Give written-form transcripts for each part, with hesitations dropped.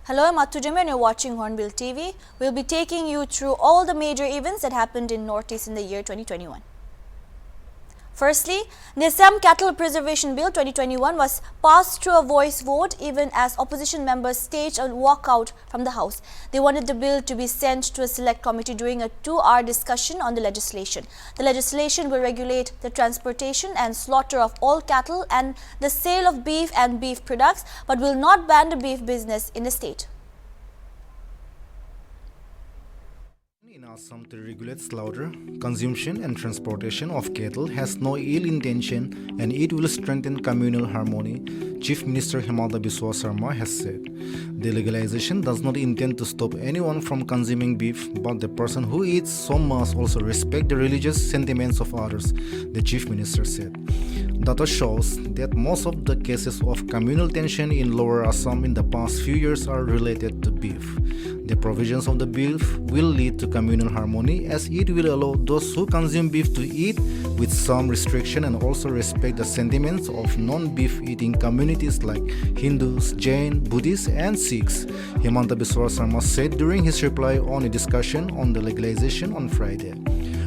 Hello, I'm Matujami and you're watching Hornbill TV. We'll be taking you through all the major events that happened in Northeast in the year 2021. Firstly, the Assam Cattle Preservation Bill 2021 was passed through a voice vote even as opposition members staged a walkout from the House. They wanted the bill to be sent to a select committee during a 2-hour discussion on the legislation. The legislation will regulate the transportation and slaughter of all cattle and the sale of beef and beef products, but will not ban the beef business in the state. In Assam to regulate slaughter, consumption and transportation of cattle has no ill intention and it will strengthen communal harmony, Chief Minister Himanta Biswa Sarma has said. The legalization does not intend to stop anyone from consuming beef, but the person who eats so must also respect the religious sentiments of others, the Chief Minister said. Data shows that most of the cases of communal tension in Lower Assam in the past few years are related to beef. The provisions of the bill will lead to communal harmony as it will allow those who consume beef to eat with some restriction and also respect the sentiments of non-beef eating communities like Hindus, Jain, Buddhists and Sikhs, Himanta Biswa Sarma said during his reply on a discussion on the legalization on Friday.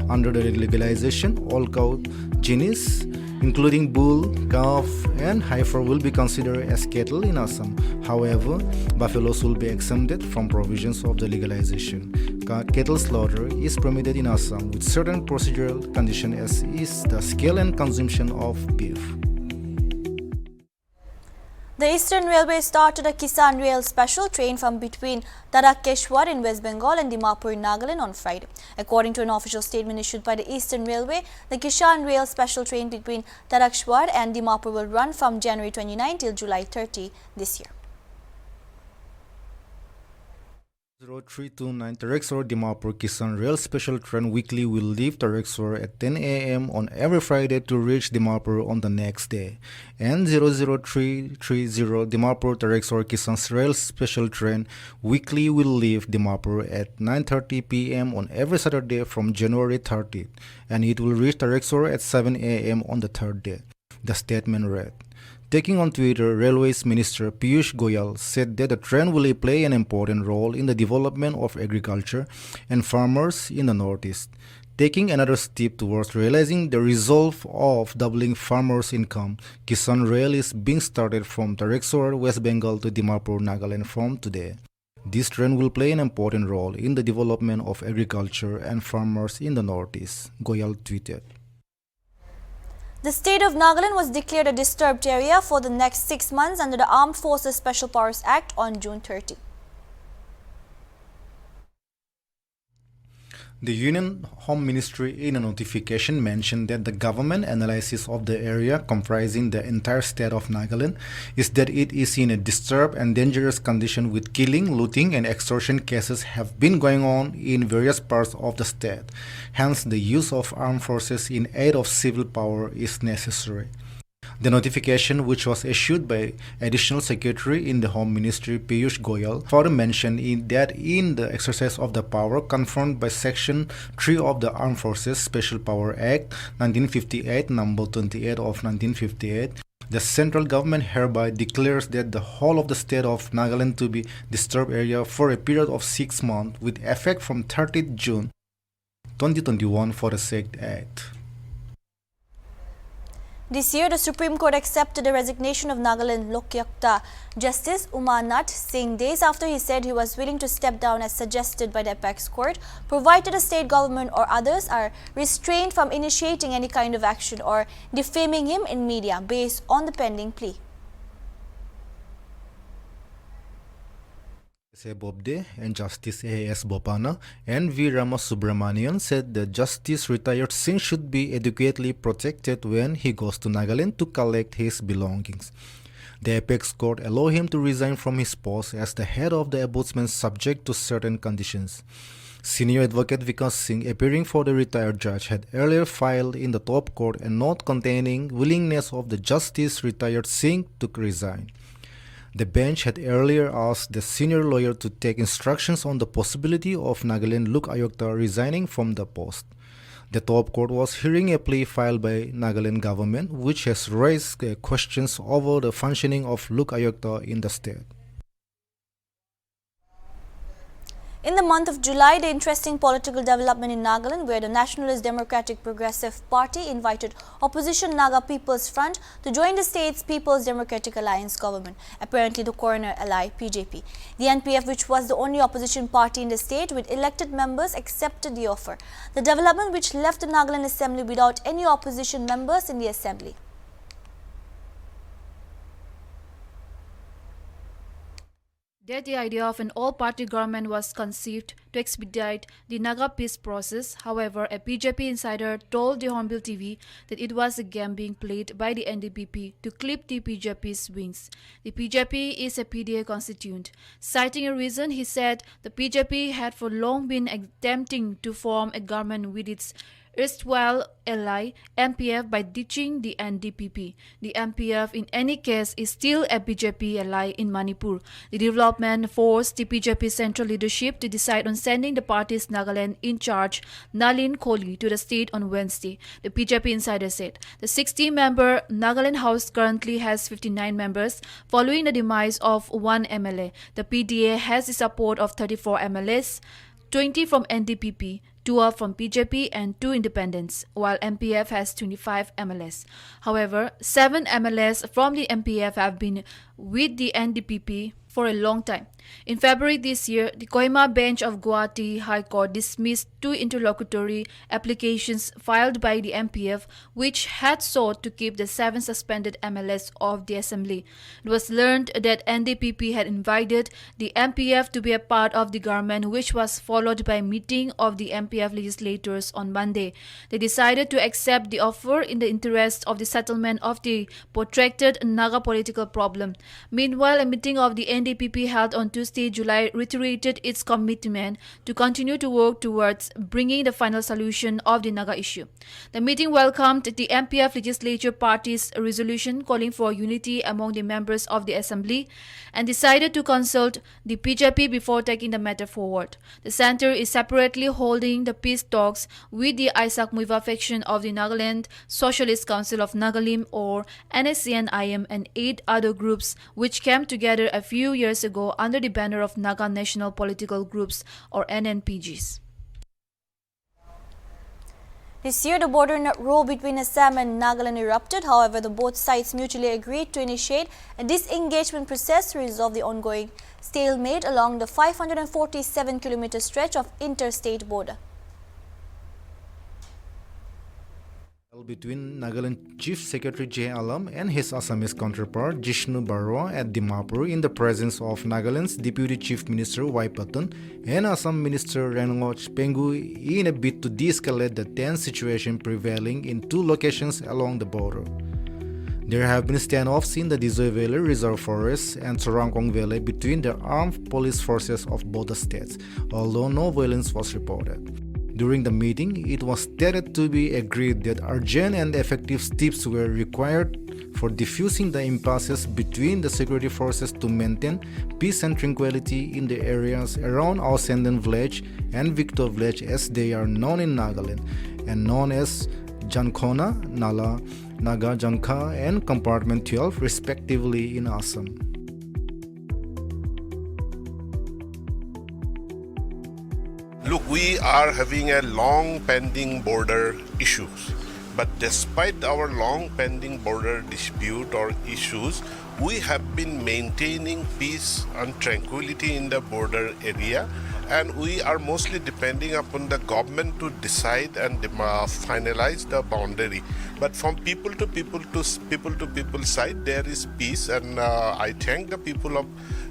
Under the legalization, all cow genus including bull, calf, and heifer will be considered as cattle in Assam. However, buffaloes will be exempted from provisions of the legalization. Cattle slaughter is permitted in Assam with certain procedural conditions as is the scale and consumption of beef. The Eastern Railway started a Kisan Rail special train from between Tarakeshwar in West Bengal and Dimapur in Nagaland on Friday. According to an official statement issued by the Eastern Railway, the Kisan Rail special train between Tarakeshwar and Dimapur will run from January 29 till July 30 this year. 0329 Tarakeshwar Dimapur Kisan Rail Special Train weekly will leave Tarakeshwar at 10 a.m. on every Friday to reach Dimapur on the next day. And 00330 Dimapur Tarakeshwar Kisan Rail Special Train weekly will leave Dimapur at 9:30 p.m. on every Saturday from January 30th, and it will reach Tarakeshwar at 7 a.m. on the third day. The statement read. Taking on Twitter, Railways Minister Piyush Goyal said that the train will play an important role in the development of agriculture and farmers in the Northeast, taking another step towards realizing the resolve of doubling farmers' income. Kisan Rail is being started from Tarakeshwar, West Bengal to Dimapur, Nagaland from today. This train will play an important role in the development of agriculture and farmers in the Northeast, Goyal tweeted. The state of Nagaland was declared a disturbed area for the next 6 months under the Armed Forces Special Powers Act on June 30. The Union Home Ministry in a notification mentioned that the government analysis of the area comprising the entire state of Nagaland is that it is in a disturbed and dangerous condition with killing, looting and extortion cases have been going on in various parts of the state. Hence, the use of armed forces in aid of civil power is necessary. The notification, which was issued by Additional Secretary in the Home Ministry Piyush Goyal, further mentioned that in the exercise of the power conferred by Section 3 of the Armed Forces Special Power Act 1958, number 28 of 1958, the central government hereby declares that the whole of the state of Nagaland to be disturbed area for a period of 6 months with effect from 30th June 2021 for the said act. This year, the Supreme Court accepted the resignation of Nagaland Lokayukta Justice Umanat Singh days after he said he was willing to step down as suggested by the Apex Court, provided the state government or others are restrained from initiating any kind of action or defaming him in media based on the pending plea. S.A. Bobde and Justice A.S. Bopana and V. Rama Subramanian said that Justice retired Singh should be adequately protected when he goes to Nagaland to collect his belongings. The Apex Court allowed him to resign from his post as the head of the ombudsman subject to certain conditions. Senior advocate Vikas Singh, appearing for the retired judge, had earlier filed in the top court a note containing willingness of the Justice retired Singh to resign. The bench had earlier asked the senior lawyer to take instructions on the possibility of Nagaland Lokayukta resigning from the post. The top court was hearing a plea filed by Nagaland government which has raised questions over the functioning of Lokayukta in the state. In the month of July, the interesting political development in Nagaland, where the Nationalist Democratic Progressive Party invited opposition Naga People's Front to join the state's People's Democratic Alliance government, apparently the coroner ally PJP. The NPF, which was the only opposition party in the state with elected members, accepted the offer. The development which left the Nagaland Assembly without any opposition members in the assembly. That the idea of an all-party government was conceived to expedite the Naga peace process. However, a PJP insider told the Hornbill TV that it was a game being played by the NDPP to clip the PJP's wings. The PJP is a PDA constituent. Citing a reason, he said the PJP had for long been attempting to form a government with its erstwhile ally MPF by ditching the NDPP. The MPF in any case is still a BJP ally in Manipur. The development forced the BJP central leadership to decide on sending the party's Nagaland in charge Nalin Kohli to the state on Wednesday. The BJP insider said the 60-member Nagaland House currently has 59 members following the demise of one MLA. The PDA has the support of 34 MLAs, 20 from NDPP, 12 from BJP and 2 independents, while MPF has 25 MLAs. However, 7 MLAs from the MPF have been with the NDPP for a long time. In February this year, the Kohima bench of Guwahati High Court dismissed 2 interlocutory applications filed by the MPF, which had sought to keep the 7 suspended MLAs of the assembly. It was learned that NDPP had invited the MPF to be a part of the government, which was followed by a meeting of the MPF legislators on Monday. They decided to accept the offer in the interest of the settlement of the protracted Naga political problem. Meanwhile, a meeting of the NDPP held on Tuesday, July, reiterated its commitment to continue to work towards bringing the final solution of the Naga issue. The meeting welcomed the MPF legislature party's resolution calling for unity among the members of the assembly and decided to consult the PJP before taking the matter forward. The centre is separately holding the peace talks with the Isaac Muiva faction of the Nagaland Socialist Council of Nagalim or NSCN-IM and 8 other groups which came together a few years ago under the banner of Naga National Political Groups or NNPGs. This year, the border row between Assam and Nagaland erupted. However, the both sides mutually agreed to initiate a disengagement process to resolve the ongoing stalemate along the 547-kilometer stretch of interstate border. Between Nagaland Chief Secretary J. Alam and his Assamese counterpart Jishnu Barua at Dimapur in the presence of Nagaland's Deputy Chief Minister Y. Patun and Assam Minister Renloch Pengu in a bid to de-escalate the tense situation prevailing in 2 locations along the border. There have been standoffs in the Dizoy Valley Reserve Forest and Sorangkong Valley between the armed police forces of both the states, although no violence was reported. During the meeting, it was stated to be agreed that urgent and effective steps were required for diffusing the impasses between the security forces to maintain peace and tranquility in the areas around Ausenden Village and Victor Village as they are known in Nagaland and known as Jankona, Nala, Naga Janka and Compartment 12 respectively in Assam. Look, we are having a long pending border issues, but despite our long pending border dispute or issues, we have been maintaining peace and tranquility in the border area, and we are mostly depending upon the government to decide and finalize the boundary. But from people to people side, there is peace, and I thank the people of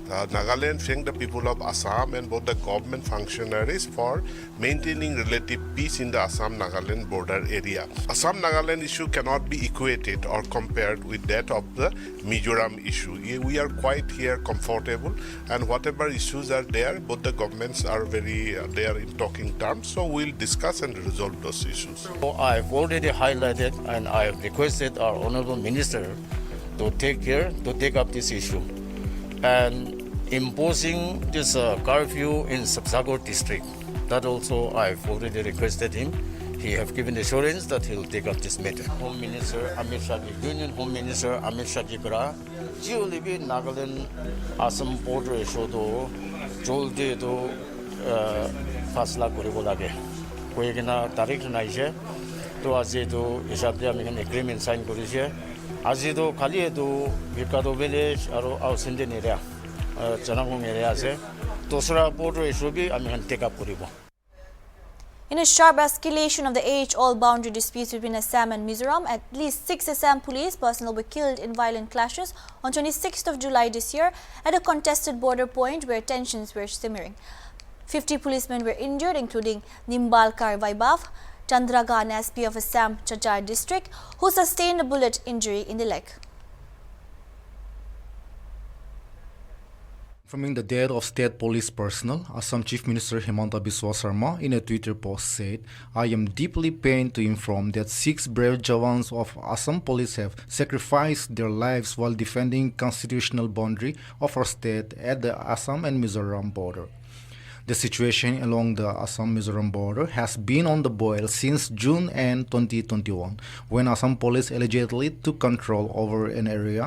Nagaland, thank the people of Assam and both the government functionaries for maintaining relative peace in the Assam-Nagaland border area. Assam-Nagaland issue cannot be equated or compared with that of the Mizoram issue. We are quite here comfortable, and whatever issues are there, both the governments are they are in talking terms, so we'll discuss and resolve those issues. So I've already highlighted and I have requested our Honorable Minister to take up this issue. And imposing this curfew in Sabsagar district, that also I've already requested him. He have given assurance that he'll take up this matter. Home Minister Amit Shah, Union Home Minister Amit Shah Jikra, Jiolibi Nagaland Assam border issue do, Jolde do, ফাসলা কৰিব লাগে কৈ কিনে তাৰিখ নাইছে তো আজিতো হিচাপে আমি agreement চাইন কৰিছে আজিতো খালি এইটো বিকাটো ভিলেজ আৰু আউটচেণ্ডিং এৰিয়া জনগণ এৰিয়া আছে দোসৰা বৰ্ডাৰ ইছ্যু বি আমি টেক আপ কৰিব In a sharp escalation of the age-old boundary disputes between Assam and Mizoram, at least 6 Assam police personnel were killed in violent clashes on 26th of July this year at a contested border point where tensions were simmering. 50 policemen were injured, including Nimbalkar Vaibhav, Chandragan SP of Assam Chachar district, who sustained a bullet injury in the leg. Confirming the death of state police personnel, Assam Chief Minister Himanta Biswa Sarma in a Twitter post said, "I am deeply pained to inform that 6 brave jawans of Assam police have sacrificed their lives while defending constitutional boundary of our state at the Assam and Mizoram border. The situation along the Assam-Mizoram border has been on the boil since June and 2021, when Assam police allegedly took control over an area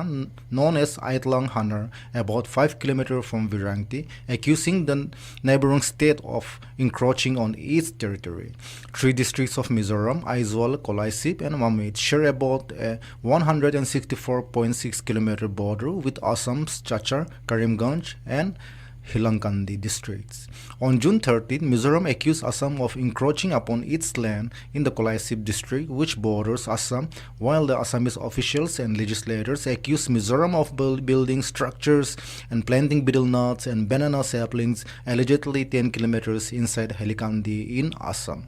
known as Aitlang Hanar, about 5 km from Virangti, accusing the neighboring state of encroaching on its territory. 3 districts of Mizoram, Aizawl, Kolaisip and Mamit, share about a 164.6 km border with Assam's Chachar, Karimganj and Hilankandi districts. On June 13, Mizoram accused Assam of encroaching upon its land in the Kolaisip district, which borders Assam, while the Assamese officials and legislators accused Mizoram of building structures and planting betel nuts and banana saplings allegedly 10 kilometers inside Hilankandi in Assam.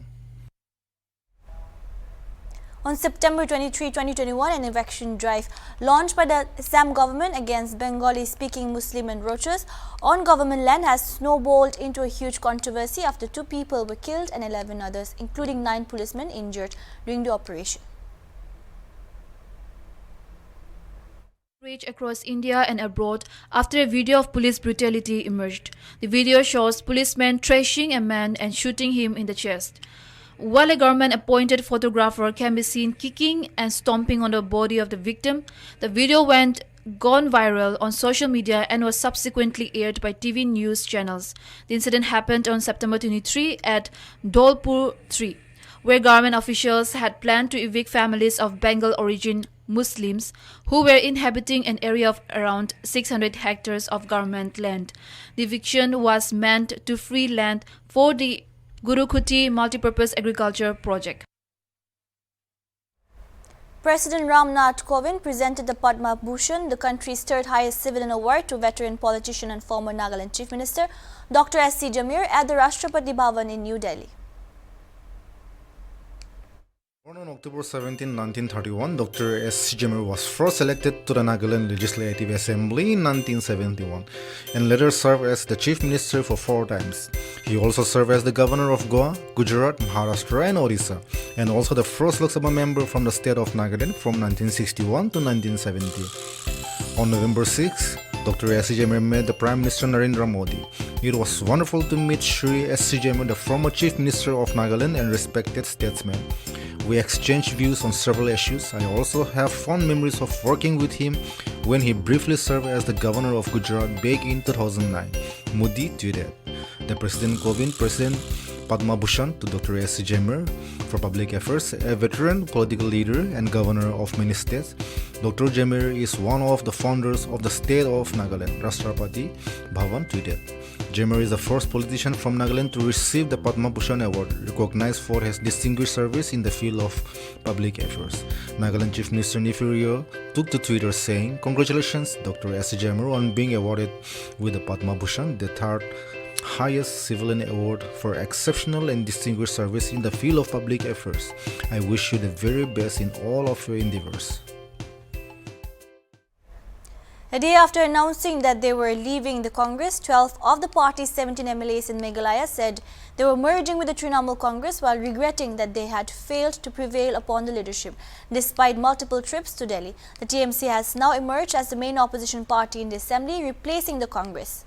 On September 23, 2021, an eviction drive launched by the Assam government against Bengali-speaking Muslim encroachers on government land has snowballed into a huge controversy after 2 people were killed and 11 others, including 9 policemen, injured during the operation. Rage across India and abroad after a video of police brutality emerged. The video shows policemen trashing a man and shooting him in the chest, while a government-appointed photographer can be seen kicking and stomping on the body of the victim. The video gone viral on social media and was subsequently aired by TV news channels. The incident happened on September 23 at Dholpur 3, where government officials had planned to evict families of Bengal origin Muslims who were inhabiting an area of around 600 hectares of government land. The eviction was meant to free land for the Gurukhuti multipurpose agriculture project. President Ramnath Kovind presented the Padma Bhushan, the country's 3rd highest civilian award, to veteran politician and former Nagaland Chief Minister Dr. S.C. Jamir at the Rashtrapati Bhavan in New Delhi. Born on October 17, 1931, Dr. S. Jamir was first elected to the Nagaland Legislative Assembly in 1971 and later served as the Chief Minister for 4 times. He also served as the Governor of Goa, Gujarat, Maharashtra and Odisha, and also the first Lok Sabha member from the state of Nagaland from 1961 to 1970. On November 6, Dr. S. Jamir met the Prime Minister Narendra Modi. It was wonderful to meet Shri S. Jamir, the former Chief Minister of Nagaland and respected statesman. We exchanged views on several issues. I also have fond memories of working with him when he briefly served as the Governor of Gujarat back in 2009. Modi tweeted. The President Kovind present Padma Bhushan to Dr. S. Jamir for public affairs, a veteran political leader and governor of many states. Dr. Jamir is one of the founders of the state of Nagaland, Rashtrapati Bhavan tweeted. Jamir is the first politician from Nagaland to receive the Padma Bhushan award, recognized for his distinguished service in the field of public affairs. Nagaland Chief Minister Nefirio took to Twitter saying, "Congratulations, Dr. S. Jamir, on being awarded with the Padma Bhushan, the 3rd highest civilian award for exceptional and distinguished service in the field of public affairs. I wish you the very best in all of your endeavors." A day after announcing that they were leaving the Congress, 12 of the party's 17 MLAs in Meghalaya said they were merging with the Trinamool Congress while regretting that they had failed to prevail upon the leadership. Despite multiple trips to Delhi, the TMC has now emerged as the main opposition party in the assembly, replacing the Congress.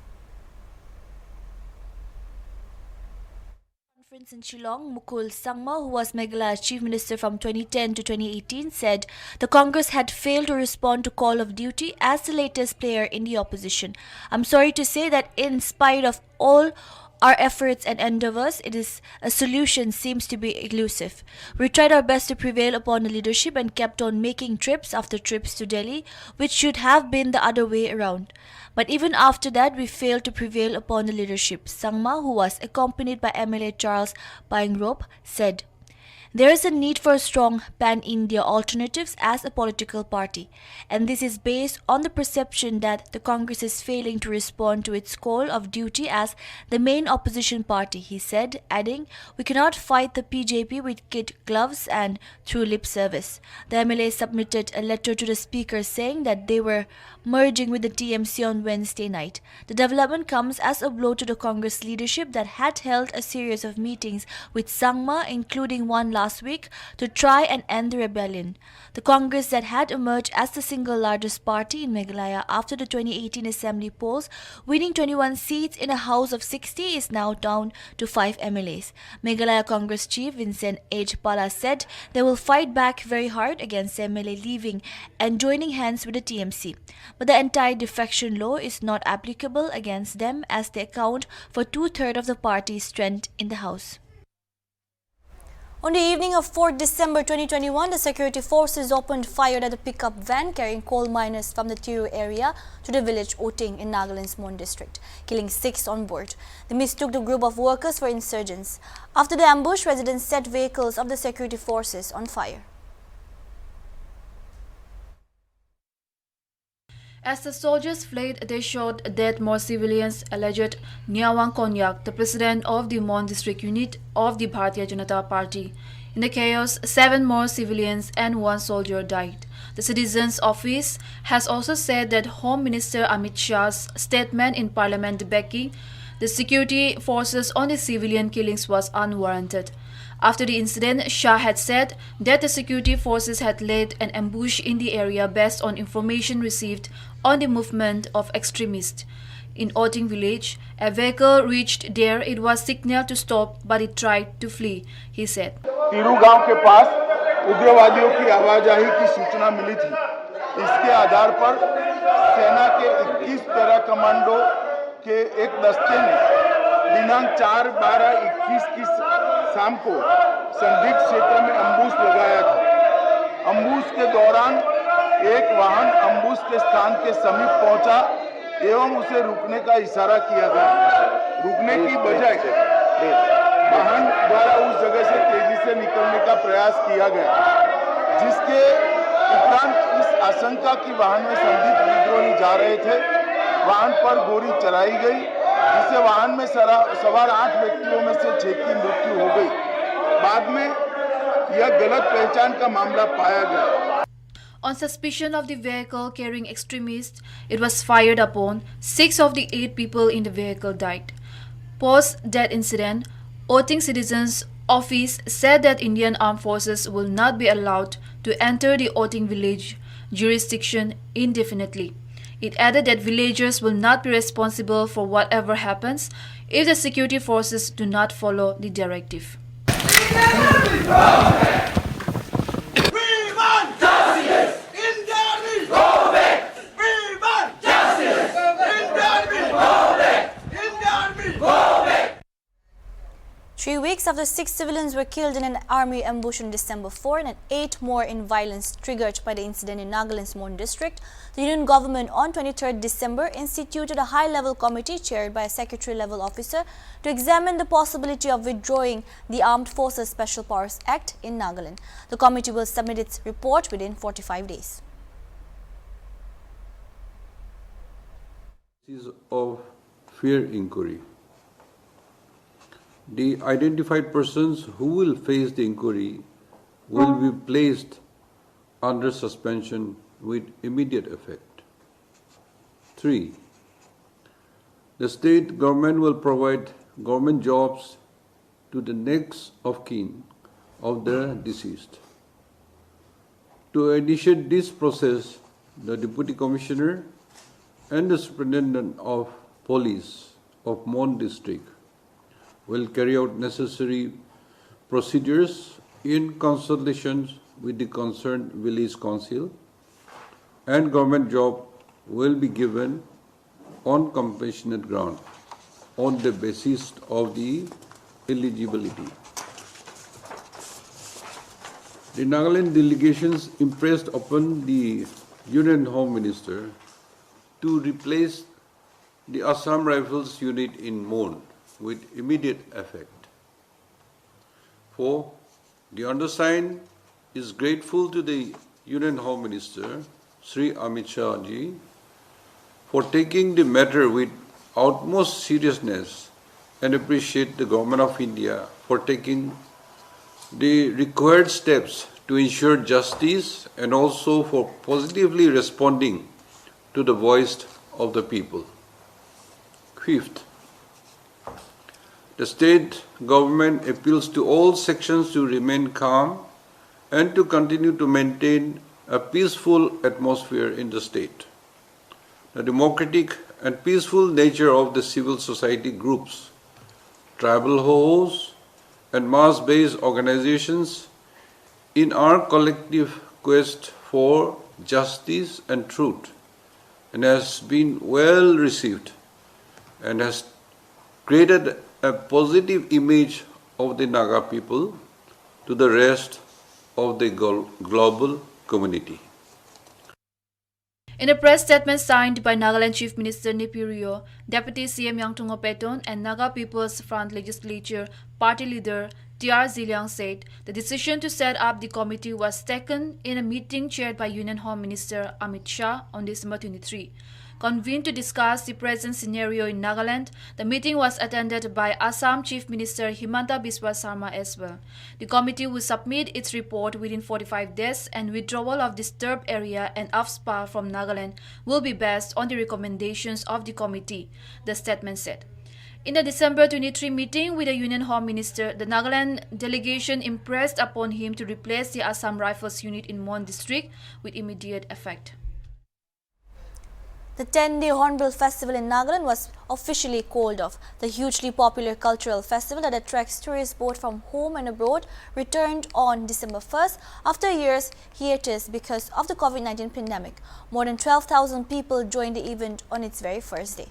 In Shillong, Mukul Sangma, who was Meghalaya's chief minister from 2010 to 2018, said the Congress had failed to respond to call of duty as the latest player in the opposition. "I'm sorry to say that in spite of all our efforts and endeavors, a solution seems to be elusive. We tried our best to prevail upon the leadership and kept on making trips after trips to Delhi, which should have been the other way around. But even after that, we failed to prevail upon the leadership. Sangma, who was accompanied by MLA Charles Paingrop, said, "There is a need for strong pan-India alternatives as a political party, and this is based on the perception that the Congress is failing to respond to its call of duty as the main opposition party," he said, adding, "We cannot fight the PJP with kid gloves and through lip service." The MLA submitted a letter to the Speaker saying that they were merging with the TMC on Wednesday night. The development comes as a blow to the Congress leadership that had held a series of meetings with Sangma, including one last week, to try and end the rebellion. The Congress that had emerged as the single largest party in Meghalaya after the 2018 Assembly polls, winning 21 seats in a House of 60, is now down to 5 MLAs. Meghalaya Congress Chief Vincent H. Pala said they will fight back very hard against MLA leaving and joining hands with the TMC. But the anti-defection law is not applicable against them as they account for 2/3 of the party's strength in the House. On the evening of 4th December 2021, the security forces opened fire at a pickup van carrying coal miners from the Tiru area to the village Oting in Nagaland's Mon district, killing 6 on board. They mistook the group of workers for insurgents. After the ambush, residents set vehicles of the security forces on fire. As the soldiers fled, they shot dead more civilians, alleged Nyawang Konyak, the president of the Mon district unit of the Bharatiya Janata Party. In the chaos, 7 more civilians and 1 soldier died. The Citizens' Office has also said that Home Minister Amit Shah's statement in Parliament backing the security forces on the civilian killings was unwarranted. After the incident, Shah had said that the security forces had laid an ambush in the area based on information received on the movement of extremists. In Oting village, a vehicle reached there. It was signaled to stop, but it tried to flee, he said. Tiru गांव के पास उग्रवादियों की आवाजाही की सूचना मिली थी। इसके आधार पर सेना के 21 पैरा कमांडो के एक दस्ते ने दिनांक 4/12/21 की शाम को संदिग्ध क्षेत्र में अम्बुश लगाया था। अम्बुश के दौरान एक वाहन अम्बुश के स्थान के समीप पहुंचा एवं उसे रुकने का इशारा किया गया। रुकने की बजाय वाहन द्वारा उस जगह से तेजी से निकलने का प्रयास किया गया, जिसके उपरांत इस आशंका की वाहन में संदिग्ध विद्रोही जा रहे थे। वाहन पर गोली चलाई गई, जिससे वाहन में सवार 8 व्यक्तियों में से 6 की मृत्यु हो गई। बाद में यह गलत पहचान का मामला पाया गया। On suspicion of the vehicle carrying extremists, it was fired upon. 6 of the 8 people in the vehicle died. Post that incident, Oting Citizens' Office said that Indian Armed Forces will not be allowed to enter the Oting village jurisdiction indefinitely. It added that villagers will not be responsible for whatever happens if the security forces do not follow the directive. Three weeks after 6 civilians were killed in an army ambush on December 4 and 8 more in violence triggered by the incident in Nagaland's Mon district, the Union government on 23rd December instituted a high-level committee chaired by a secretary-level officer to examine the possibility of withdrawing the Armed Forces Special Powers Act in Nagaland. The committee will submit its report within 45 days. Of fair inquiry. The identified persons who will face the inquiry will be placed under suspension with immediate effect. 3. The state government will provide government jobs to the next of kin of the deceased. To initiate this process, the Deputy Commissioner and the Superintendent of Police of Mon District will carry out necessary procedures in consultation with the concerned village council, and government job will be given on compassionate ground. on the basis of the eligibility. The Nagaland delegations impressed upon the Union Home Minister to replace the Assam Rifles unit in Mon with immediate effect. 4. The undersigned is grateful to the Union Home Minister, Sri Amit Shah ji, for taking the matter with utmost seriousness and appreciate the Government of India for taking the required steps to ensure justice and also for positively responding to the voice of the people. 5th, the state government appeals to all sections to remain calm and to continue to maintain a peaceful atmosphere in the state. The democratic and peaceful nature of the civil society groups, tribal hosts, and mass-based organizations in our collective quest for justice and truth, and has been well received and has created a positive image of the Naga people to the rest of the global community. In a press statement signed by Nagaland Chief Minister Nipirio, Deputy CM Yangtungo Peton and Naga People's Front Legislature Party Leader T.R. Ziliang said the decision to set up the committee was taken in a meeting chaired by Union Home Minister Amit Shah on December 23. Convened to discuss the present scenario in Nagaland, the meeting was attended by Assam Chief Minister Himanta Biswa Sarma as well. The committee will submit its report within 45 days and withdrawal of disturbed area and AFSPA from Nagaland will be based on the recommendations of the committee, the statement said. In the December 23 meeting with the Union Home Minister, the Nagaland delegation impressed upon him to replace the Assam Rifles unit in Mon district with immediate effect. The 10-day Hornbill Festival in Nagaland was officially called off. The hugely popular cultural festival that attracts tourists both from home and abroad returned on December 1st after a year's hiatus because of the COVID-19 pandemic. More than 12,000 people joined the event on its very first day.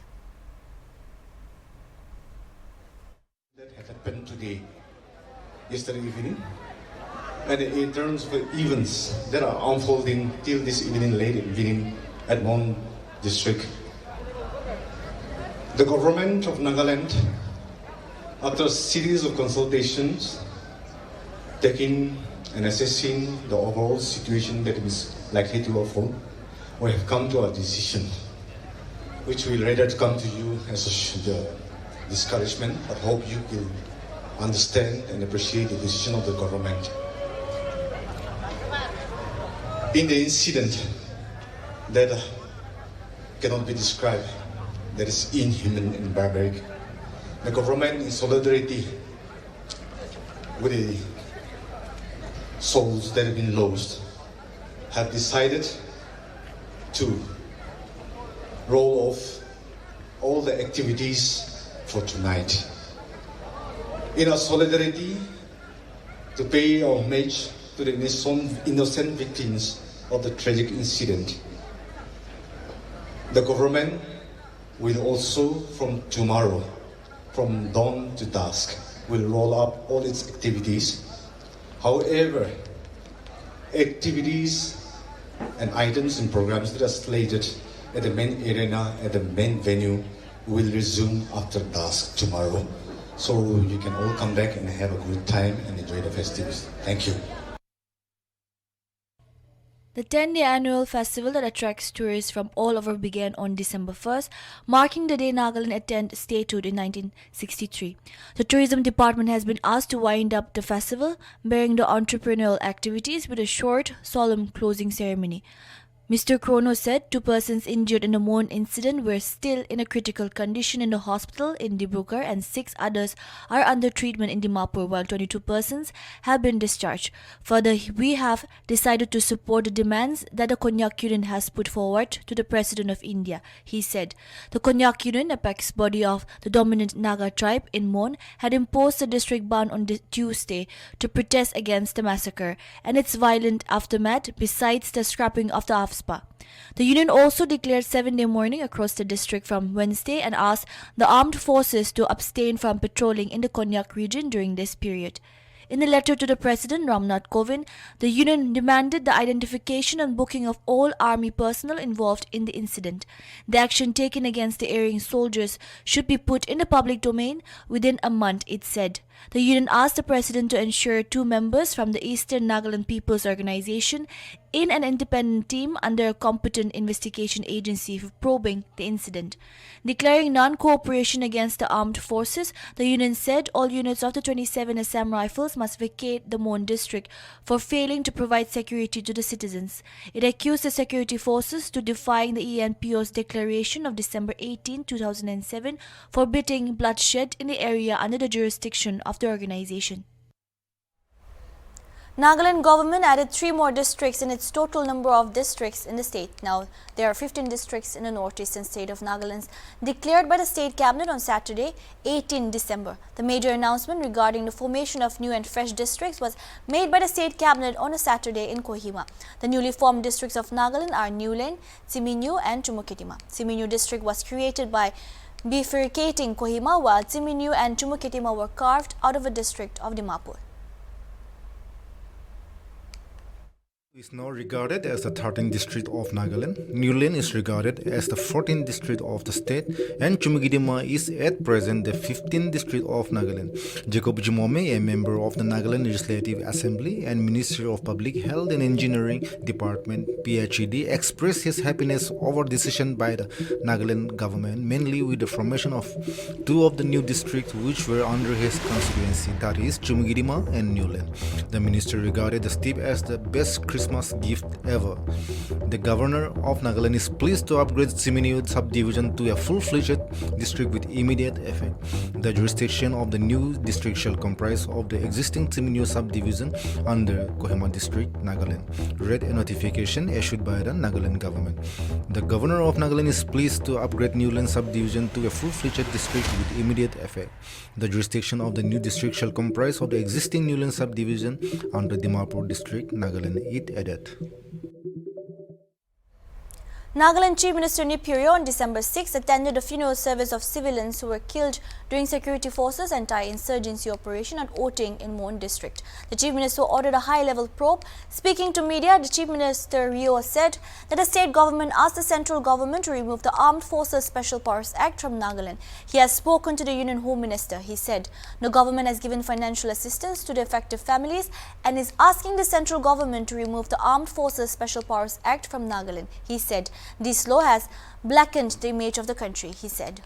That had happened today, yesterday evening, and in terms of events that are unfolding till this evening, late evening at Mon District. The government of Nagaland, after a series of consultations, taking and assessing the overall situation that is likely to unfold, we have come to a decision, which will rather come to you as the discouragement, but hope you will understand and appreciate the decision of the government. In the incident that cannot be described, that is inhuman and barbaric, the government, in solidarity with the souls that have been lost, have decided to roll off all the activities for tonight. In our solidarity to pay homage to the innocent victims of the tragic incident, the government will also, from tomorrow, from dawn to dusk, will roll up all its activities. However, activities and items and programs that are slated at the main arena, at the main venue, will resume after dusk tomorrow. So you can all come back and have a good time and enjoy the festivities. Thank you. The 10-day annual festival that attracts tourists from all over began on December 1st, marking the day Nagaland attained statehood in 1963. The tourism department has been asked to wind up the festival, bearing the entrepreneurial activities with a short, solemn closing ceremony. Mr. Krono said 2 persons injured in the Mon incident were still in a critical condition in the hospital in Dibrugarh and 6 others are under treatment in Dimapur while 22 persons have been discharged. Further, we have decided to support the demands that the Konyak Union has put forward to the President of India, he said. The Konyak Union, apex body of the dominant Naga tribe in Mon, had imposed a district ban on Tuesday to protest against the massacre and its violent aftermath besides the scrapping of the AFSPA. The union also declared 7-day mourning across the district from Wednesday and asked the armed forces to abstain from patrolling in the Konyak region during this period. In a letter to the President Ramnath Kovind, the union demanded the identification and booking of all army personnel involved in the incident. The action taken against the erring soldiers should be put in the public domain within a month, it said. The union asked the President to ensure 2 members from the Assam-Nagaland People's Organization in an independent team under a competent investigation agency for probing the incident. Declaring non-cooperation against the armed forces, the union said all units of the 27 Assam Rifles must vacate the Mon district for failing to provide security to the citizens. It accused the security forces to defying the ENPO's declaration of December 18, 2007, forbidding bloodshed in the area under the jurisdiction of the organization. Nagaland government added 3 more districts in its total number of districts in the state. Now, there are 15 districts in the northeastern state of Nagaland, declared by the state cabinet on Saturday, 18 December. The major announcement regarding the formation of new and fresh districts was made by the state cabinet on a Saturday in Kohima. The newly formed districts of Nagaland are Newland, Tsiminyu and Chumuketima. Tsiminyu district was created by bifurcating Kohima, while Tsiminyu and Chumuketima were carved out of a district of Dimapur. Is now regarded as the 13th district of Nagaland. Newland is regarded as the 14th district of the state, and Chumugidima is at present the 15th district of Nagaland. Jacob Jumome, a member of the Nagaland Legislative Assembly and Ministry of Public Health and Engineering Department (PHED), expressed his happiness over decision by the Nagaland government, mainly with the formation of 2 of the new districts which were under his constituency, that is Chumugidima and Newland. The minister regarded the step as the best Christmas gift ever. The governor of Nagaland is pleased to upgrade Tsiminyu subdivision to a full-fledged district with immediate effect. The jurisdiction of the new district shall comprise of the existing Tsiminyu subdivision under Kohima district, Nagaland. Read a notification issued by the Nagaland government. The governor of Nagaland is pleased to upgrade Newland subdivision to a full-fledged district with immediate effect. The jurisdiction of the new district shall comprise of the existing Newland subdivision under Dimapur district, Nagaland, it added. Nagaland Chief Minister Nipirio on December 6 attended a funeral service of civilians who were killed during security forces anti-insurgency operation at Oting in Mon district. The Chief Minister ordered a high-level probe. Speaking to media, the Chief Minister Rio said that the state government asked the central government to remove the Armed Forces Special Powers Act from Nagaland. He has spoken to the Union Home Minister. He said the government has given financial assistance to the affected families and is asking the central government to remove the Armed Forces Special Powers Act from Nagaland. He said this law has blackened the image of the country, he said.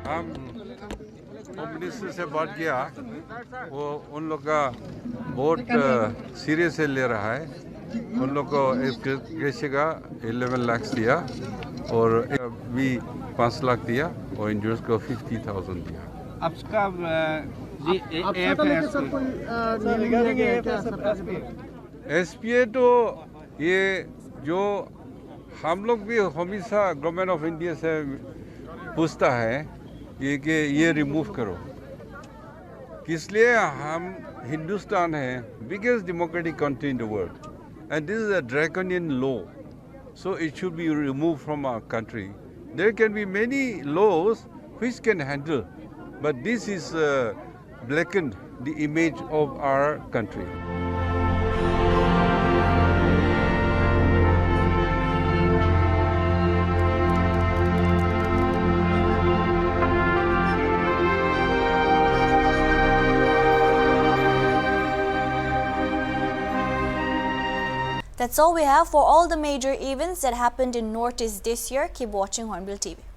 हम home minister से बात किया, वो उन लोग का बहुत serious से ले रहा है. उन लोग को इस केस का 11 लाख दिया और भी 5 लाख दिया और इंजर्स को 50,000 दिया. आपका एसपीए तो ये जो हम लोग भी हमेशा गवर्नमेंट ऑफ इंडिया से पूछता है ये कि ये रिमूव करो. इसलिए हम हिंदुस्तान है biggest democratic country in the world and this is a draconian law, so it should be remove from our country. There can be many laws which can handle, but this is blackened the image of our country. That's all we have for all the major events that happened in Northeast this year. Keep watching Hornbill TV.